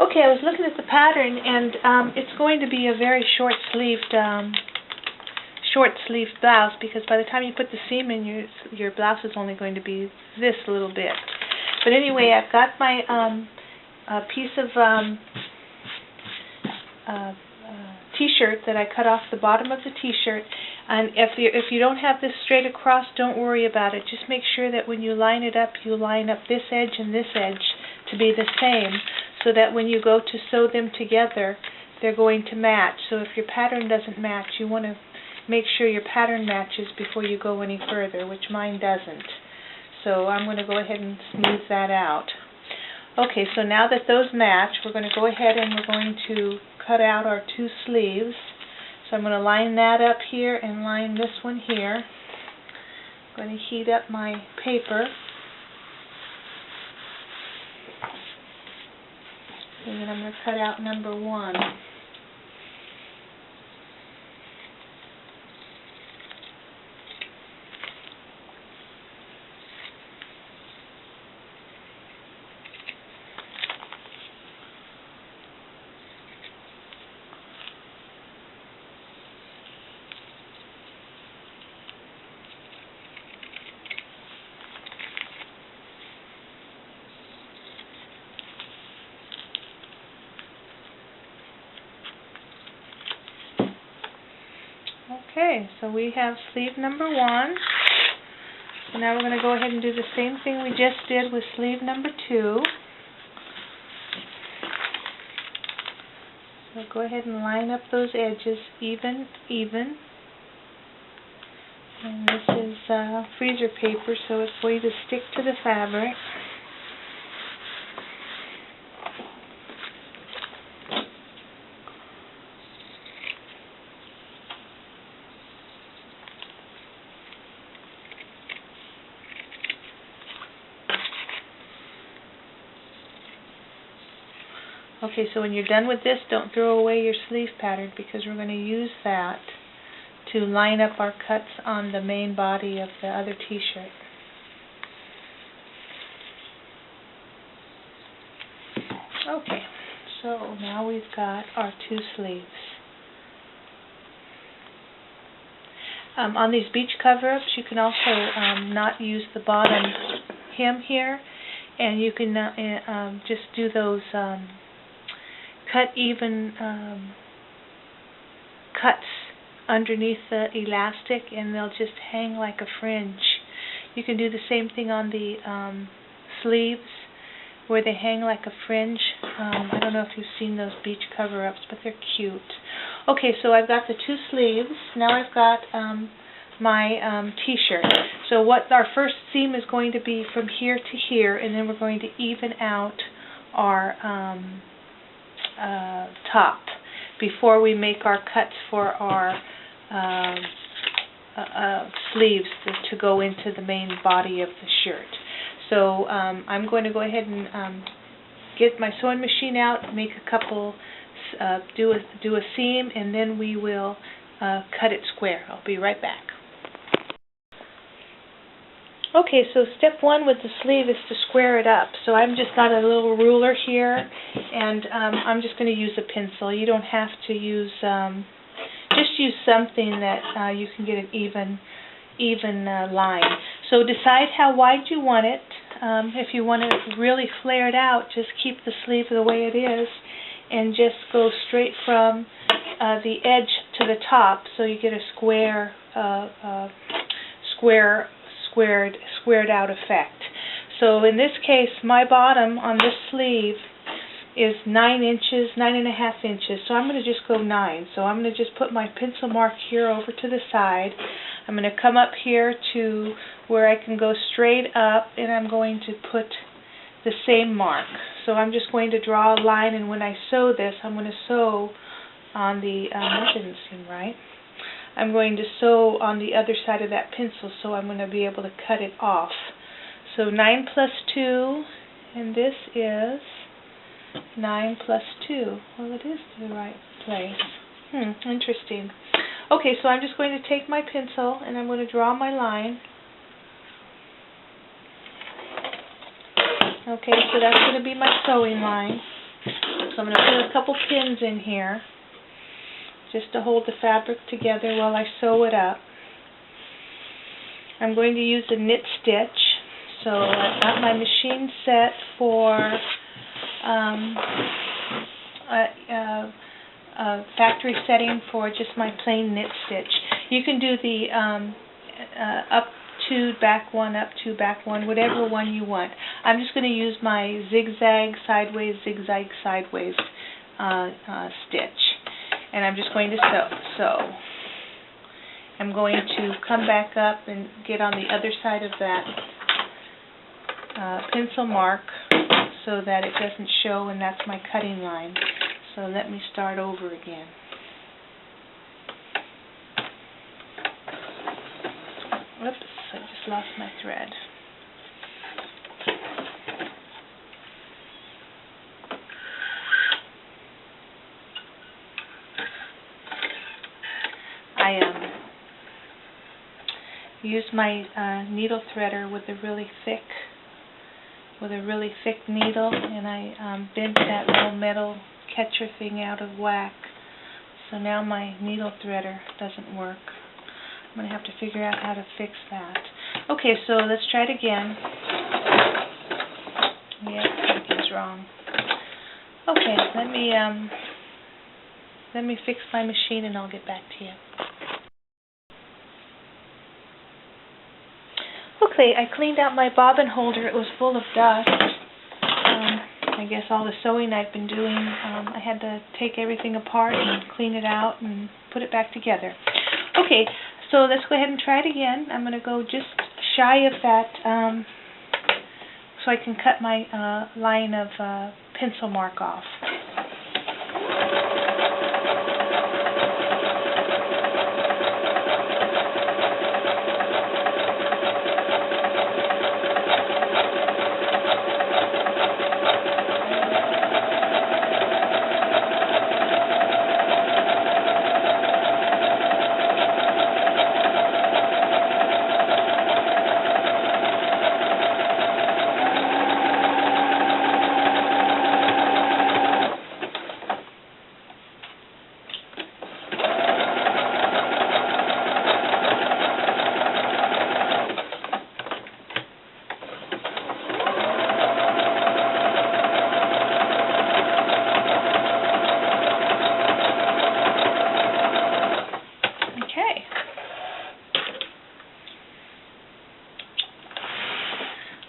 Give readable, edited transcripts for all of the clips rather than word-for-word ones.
Okay, I was looking at the pattern, and it's going to be a very short-sleeved blouse, because by the time you put the seam in, your blouse is only going to be this little bit. But anyway, I've got my piece of T-shirt that I cut off the bottom of the T-shirt, and if you don't have this straight across, don't worry about it. Just make sure that when you line it up, you line up this edge and this edge to be the same, so that when you go to sew them together, they're going to match. So if your pattern doesn't match, you want to make sure your pattern matches before you go any further, which mine doesn't. So I'm going to go ahead and smooth that out. Okay, so now that those match, we're going to go ahead and we're going to cut out our two sleeves. So I'm going to line that up here and line this one here. I'm going to heat up my paper. And then I'm going to cut out number 1. Okay, so we have sleeve number 1. So now we're going to go ahead and do the same thing we just did with sleeve number 2. So go ahead and line up those edges even. And this is freezer paper, so it's going to stick to the fabric. Okay, so when you're done with this, don't throw away your sleeve pattern, because we're going to use that to line up our cuts on the main body of the other T-shirt. Okay, so now we've got our 2 sleeves. On these beach cover-ups, you can also not use the bottom hem here, and you can just do those cut even cuts underneath the elastic, and they'll just hang like a fringe. You can do the same thing on the sleeves, where they hang like a fringe. I don't know if you've seen those beach cover-ups, but they're cute. Okay, so I've got the 2 sleeves. Now I've got my T-shirt. So what our first seam is going to be from here to here, and then we're going to even out our top before we make our cuts for our sleeves to go into the main body of the shirt. So I'm going to go ahead and get my sewing machine out, make a couple, do a seam, and then we will cut it square. I'll be right back. Okay, so step 1 with the sleeve is to square it up. So I've just got a little ruler here, and I'm just going to use a pencil. You don't have to use, just use something that you can get an even line. So decide how wide you want it. If you want it really flared out, just keep the sleeve the way it is, and just go straight from the edge to the top, so you get a squared out effect. So in this case, my bottom on this sleeve is 9 inches, 9.5 inches. So I'm going to just go 9. So I'm going to just put my pencil mark here over to the side. I'm going to come up here to where I can go straight up, and I'm going to put the same mark. So I'm just going to draw a line, and when I sew this, I'm going to sew on the, that didn't seem right. I'm going to sew on the other side of that pencil, so I'm going to be able to cut it off. So 9 plus 2, and this is 9 plus 2. Well, it is the right place. Interesting. Okay, so I'm just going to take my pencil, and I'm going to draw my line. Okay, so that's going to be my sewing line. So I'm going to put a couple pins in here just to hold the fabric together while I sew it up. I'm going to use a knit stitch. So I've got my machine set for a factory setting for just my plain knit stitch. You can do the up two, back one, up two, back one, whatever one you want. I'm just going to use my zigzag, sideways, stitch. And I'm just going to sew. I'm going to come back up and get on the other side of that pencil mark so that it doesn't show, and that's my cutting line. So let me start over again. Oops, I just lost my thread. I use my needle threader with a really thick needle, and I bent that little metal catcher thing out of whack. So now my needle threader doesn't work. I'm going to have to figure out how to fix that. Okay, so let's try it again. Yeah, something's wrong. Okay, let me fix my machine and I'll get back to you. Okay, I cleaned out my bobbin holder. It was full of dust. I guess all the sewing I've been doing, I had to take everything apart and clean it out and put it back together. Okay, so let's go ahead and try it again. I'm going to go just shy of that so I can cut my line of pencil mark off.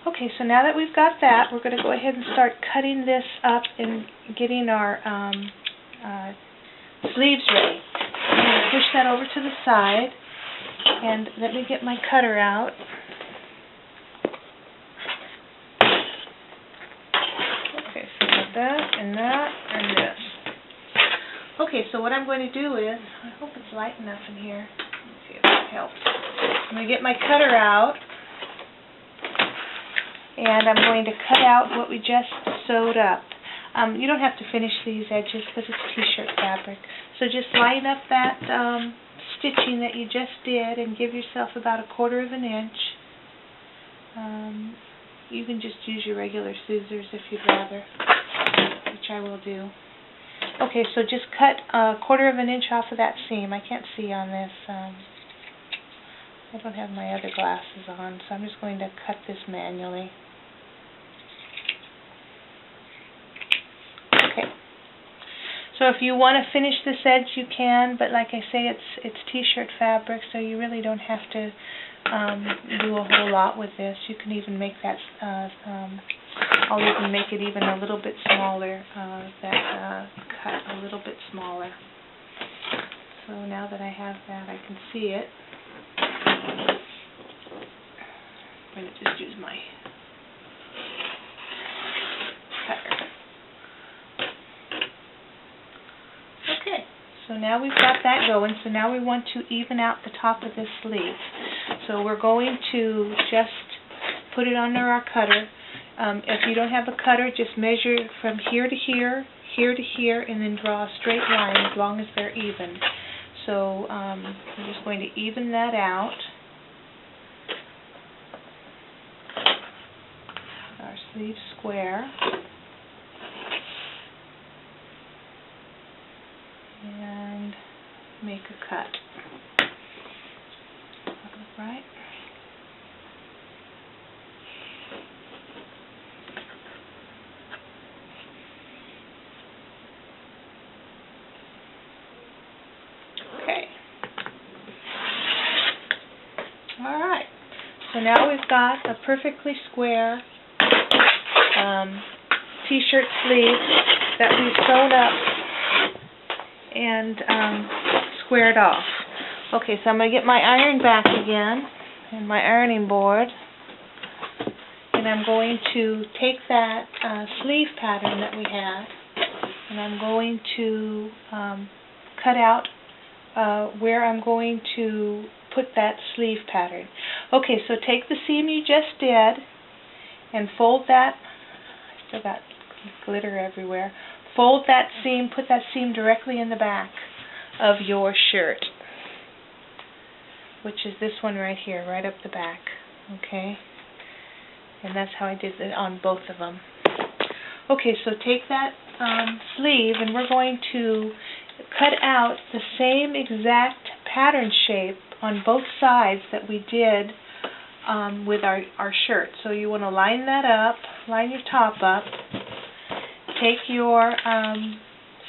Okay, so now that we've got that, we're going to go ahead and start cutting this up and getting our sleeves ready. I'm going to push that over to the side, and let me get my cutter out. Okay, so that, and this. Okay, so what I'm going to do is, I hope it's light enough in here. Let's see if that helps. I'm going to get my cutter out. And I'm going to cut out what we just sewed up. You don't have to finish these edges because it's t-shirt fabric. So just line up that stitching that you just did and give yourself about 1/4 of an inch. You can just use your regular scissors if you'd rather, which I will do. Okay, so just cut 1/4 of an inch off of that seam. I can't see on this. I don't have my other glasses on, so I'm just going to cut this manually. Okay. So if you want to finish this edge, you can, but like I say, it's t-shirt fabric, so you really don't have to do a whole lot with this. You can even make that, I'll even make it even a little bit smaller, that cut a little bit smaller. So now that I have that, I can see it. I'm going to just use my cutter. Okay, so now we've got that going. So now we want to even out the top of this sleeve. So we're going to just put it under our cutter. If you don't have a cutter, just measure from here to here, here to here, and then draw a straight line as long as they're even. So I'm just going to even that out. Our sleeve square. make a cut. Right? Okay. Alright. So now we've got a perfectly square t-shirt sleeve that we've sewn up and squared off. Okay, so I'm going to get my iron back again and my ironing board, and I'm going to take that sleeve pattern that we had, and I'm going to cut out where I'm going to put that sleeve pattern. Okay, so take the seam you just did and fold that. I still got glitter everywhere. Fold that seam, put that seam directly in the back of your shirt, which is this one right here, right up the back. Okay? And that's how I did it on both of them. Okay, so take that sleeve, and we're going to cut out the same exact pattern shape on both sides that we did with our shirt. So you want to line that up, line your top up, take your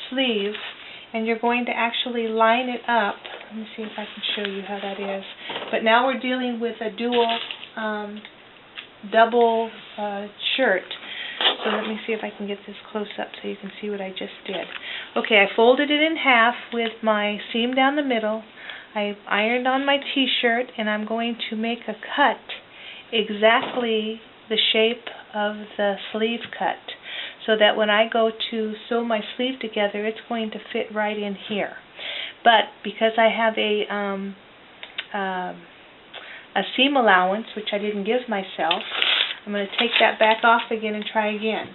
sleeve, and you're going to actually line it up. Let me see if I can show you how that is. But now we're dealing with a double shirt. So let me see if I can get this close up so you can see what I just did. Okay, I folded it in half with my seam down the middle. I ironed on my t-shirt, and I'm going to make a cut exactly the shape of the sleeve cut, so that when I go to sew my sleeve together, it's going to fit right in here. But because I have a seam allowance, which I didn't give myself, I'm going to take that back off again and try again.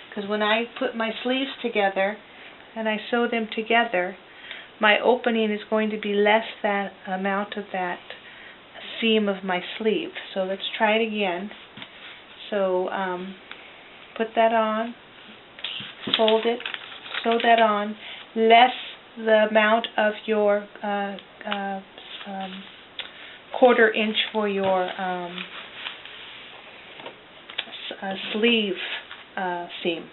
Because when I put my sleeves together and I sew them together, my opening is going to be less that amount of that seam of my sleeve. So let's try it again. So put that on, fold it, sew that on, less the amount of your quarter inch for your sleeve seam.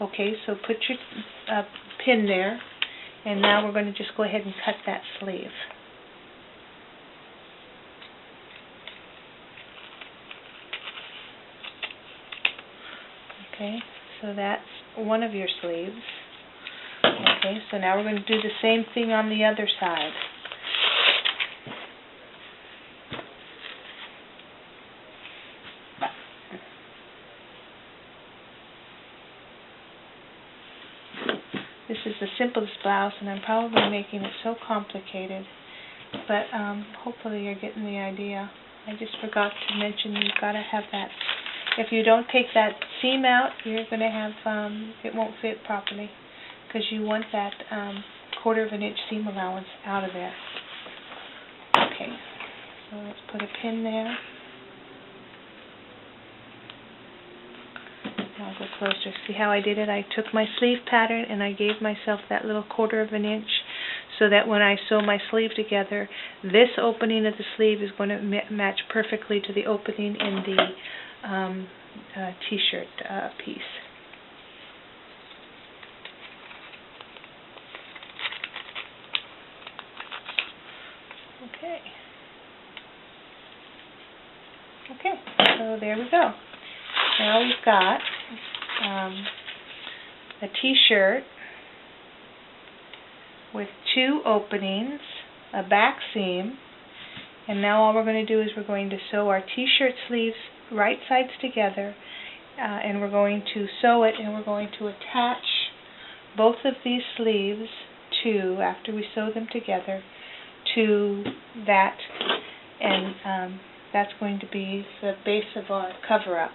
Okay, so put your pin there, and now we're going to just go ahead and cut that sleeve. Okay, so that's one of your sleeves. Okay, so now we're going to do the same thing on the other side. This is the simplest blouse, and I'm probably making it so complicated, but hopefully you're getting the idea. I just forgot to mention you've got to have that. If you don't take that seam out, you're going to have, it won't fit properly, because you want that quarter of an inch seam allowance out of there. Okay, so let's put a pin there. I'll go closer. See how I did it? I took my sleeve pattern and I gave myself that little quarter of an inch, so that when I sew my sleeve together, this opening of the sleeve is going to match perfectly to the opening in the t-shirt piece. Okay, so there we go. Now we've got a t-shirt with two openings, a back seam, and now all we're going to do is we're going to sew our t-shirt sleeves right sides together, and we're going to sew it, and we're going to attach both of these sleeves to, after we sew them together, to that, and that's going to be the base of our cover-up.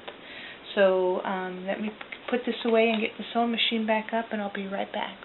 So let me put this away and get the sewing machine back up, and I'll be right back.